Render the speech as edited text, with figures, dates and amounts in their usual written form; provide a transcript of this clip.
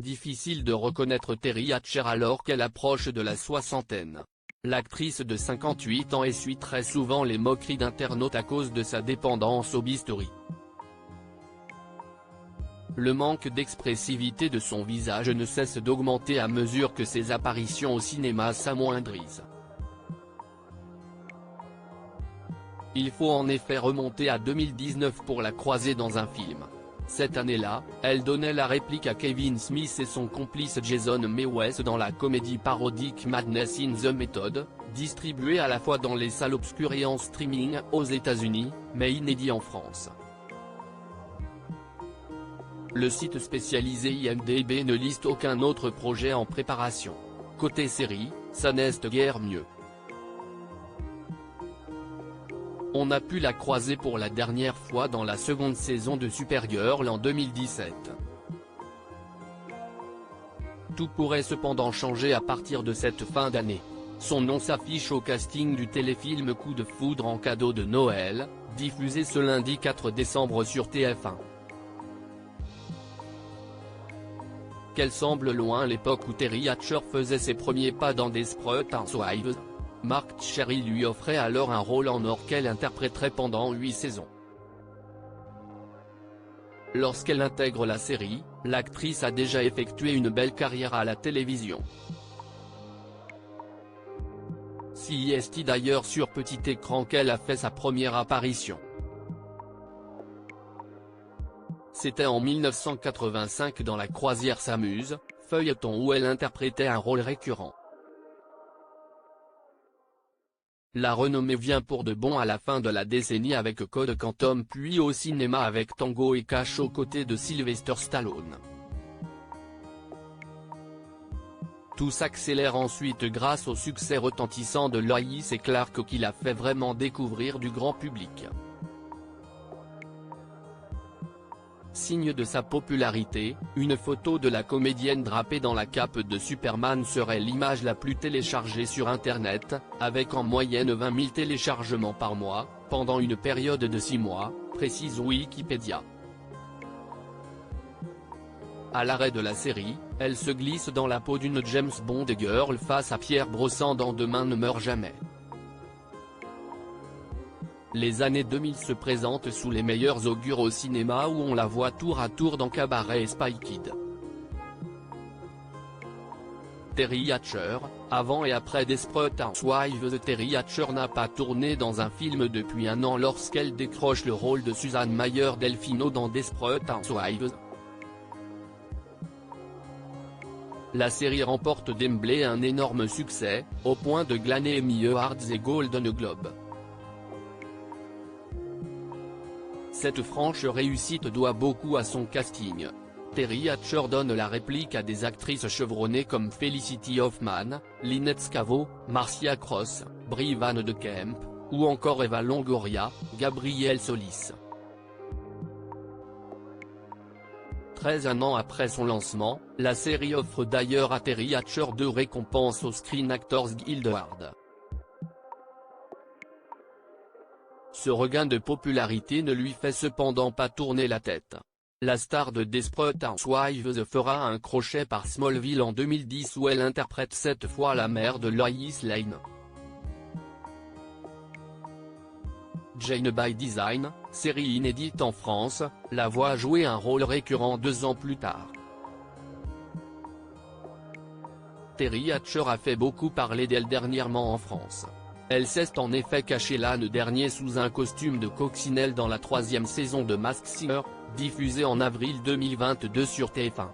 difficile de reconnaître Teri Hatcher alors qu'elle approche de la soixantaine. L'actrice de 58 ans essuie très souvent les moqueries d'internautes à cause de sa dépendance au bistouri. Le manque d'expressivité de son visage ne cesse d'augmenter à mesure que ses apparitions au cinéma s'amoindrissent. Il faut en effet remonter à 2019 pour la croiser dans un film. Cette année-là, elle donnait la réplique à Kevin Smith et son complice Jason Mewes dans la comédie parodique Madness in the Method, distribuée à la fois dans les salles obscures et en streaming aux États-Unis, mais inédit en France. Le site spécialisé IMDb ne liste aucun autre projet en préparation. Côté série, ça n'est guère mieux. On a pu la croiser pour la dernière fois dans la seconde saison de Supergirl en 2017. Tout pourrait cependant changer à partir de cette fin d'année. Son nom s'affiche au casting du téléfilm Coup de foudre en cadeau de Noël, diffusé ce lundi 4 décembre sur TF1. Qu'elle semble loin l'époque où Teri Hatcher faisait ses premiers pas dans Desperate Housewives. Mark Cherry lui offrait alors un rôle en or qu'elle interpréterait pendant 8 saisons. Lorsqu'elle intègre la série, l'actrice a déjà effectué une belle carrière à la télévision. C'est d'ailleurs sur petit écran qu'elle a fait sa première apparition. C'était en 1985 dans La Croisière s'amuse, feuilleton où elle interprétait un rôle récurrent. La renommée vient pour de bon à la fin de la décennie avec Code Quantum puis au cinéma avec Tango et Cash aux côtés de Sylvester Stallone. Tout s'accélère ensuite grâce au succès retentissant de Lois et Clark qui l'a fait vraiment découvrir du grand public. Signe de sa popularité, une photo de la comédienne drapée dans la cape de Superman serait l'image la plus téléchargée sur Internet, avec en moyenne 20 000 téléchargements par mois, pendant une période de 6 mois, précise Wikipédia. À l'arrêt de la série, elle se glisse dans la peau d'une James Bond girl face à Pierre Brosnan dans Demain ne meurt jamais. Les années 2000 se présentent sous les meilleurs augures au cinéma où on la voit tour à tour dans Cabaret et Spy Kid. Teri Hatcher, avant et après Desperate Housewives. Teri Hatcher n'a pas tourné dans un film depuis un an lorsqu'elle décroche le rôle de Susan Mayer Delfino dans Desperate Housewives. La série remporte d'emblée un énorme succès, au point de glaner Emmy Awards et Golden Globe. Cette franche réussite doit beaucoup à son casting. Teri Hatcher donne la réplique à des actrices chevronnées comme Felicity Huffman, Lynette Scavo, Marcia Cross, Brie Van de Kemp, ou encore Eva Longoria, Gabrielle Solis. 13 ans après son lancement, la série offre d'ailleurs à Teri Hatcher 2 récompenses au Screen Actors Guild Award. Ce regain de popularité ne lui fait cependant pas tourner la tête. La star de Desperate Housewives fera un crochet par Smallville en 2010 où elle interprète cette fois la mère de Lois Lane. Jane by Design, série inédite en France, la voit jouer un rôle récurrent 2 ans plus tard. Teri Hatcher a fait beaucoup parler d'elle dernièrement en France. Elle s'est en effet cachée l'an dernier sous un costume de coccinelle dans la 3e saison de Masked Singer, diffusée en avril 2022 sur TF1.